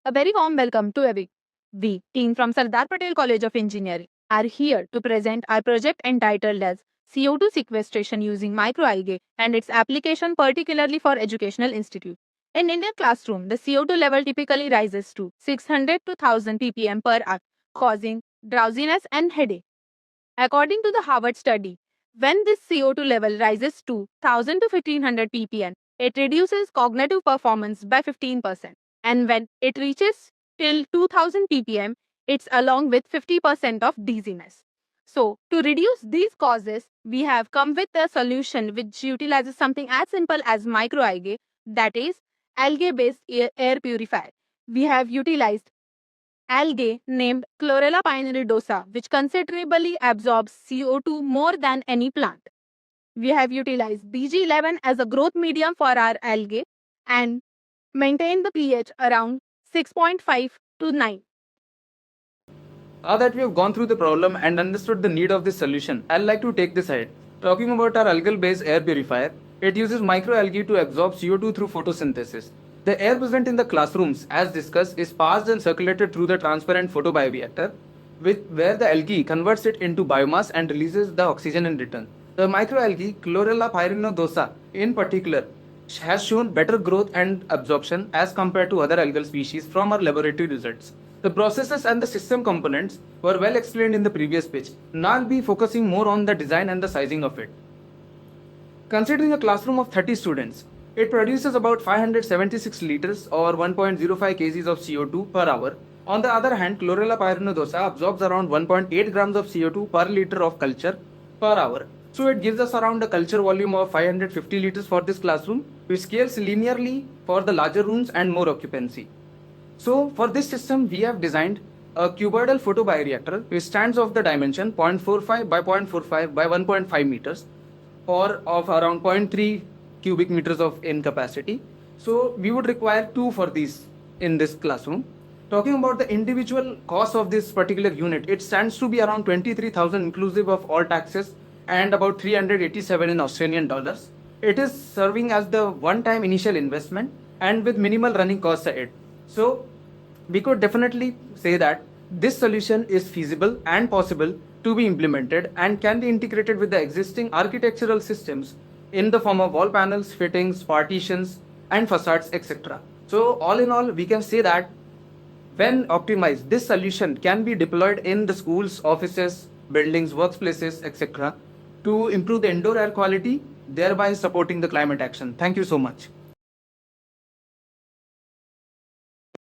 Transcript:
A very warm welcome to every. We, team from Sardar Patel College of Engineering, are here to present our project entitled as CO2 sequestration using microalgae and its application particularly for educational institutes. In Indian classroom, the CO2 level typically rises to 600 to 1000 ppm per hour, causing drowsiness and headache. According to the Harvard study, when this CO2 level rises to 1000 to 1500 ppm, it reduces cognitive performance by 15%. And when it reaches till 2000 ppm, it's along with 50% of dizziness. So, to reduce these causes, we have come with a solution which utilizes something as simple as microalgae, that is, algae based air purifier. We have utilized algae named Chlorella pionerosa, which considerably absorbs CO2 more than any plant. We have utilized BG11 as a growth medium for our algae and maintained the pH around 6.5 to 9. Now that we have gone through the problem and understood the need of this solution, I'd like to take this ahead. Talking about our algal-based air purifier, it uses microalgae to absorb CO2 through photosynthesis. The air present in the classrooms, as discussed, is passed and circulated through the transparent photobioreactor, where the algae converts it into biomass and releases the oxygen in return. The microalgae, Chlorella pyrenodosa in particular, has shown better growth and absorption as compared to other algal species from our laboratory results. The processes and the system components were well explained in the previous page. Now I'll be focusing more on the design and the sizing of it. Considering a classroom of 30 students, it produces about 576 liters or 1.05 kgs of CO2 per hour. On the other hand, Chlorella pyrenodosa absorbs around 1.8 grams of CO2 per liter of culture per hour. So it gives us around a culture volume of 550 liters for this classroom, which scales linearly for the larger rooms and more occupancy. So for this system, we have designed a cuboidal photobioreactor which stands of the dimension 0.45 by 0.45 by 1.5 meters or of around 0.3 cubic meters of in capacity. So we would require two for these in this classroom. Talking about the individual cost of this particular unit, it stands to be around 23,000 inclusive of all taxes and about 387 in Australian dollars. It is serving as the one-time initial investment and with minimal running costs ahead. So we could definitely say that this solution is feasible and possible to be implemented and can be integrated with the existing architectural systems in the form of wall panels, fittings, partitions, and facades, etc. So all in all, we can say that when optimized, this solution can be deployed in the schools, offices, buildings, workplaces, etc. to improve the indoor air quality, thereby supporting the climate action. Thank you so much.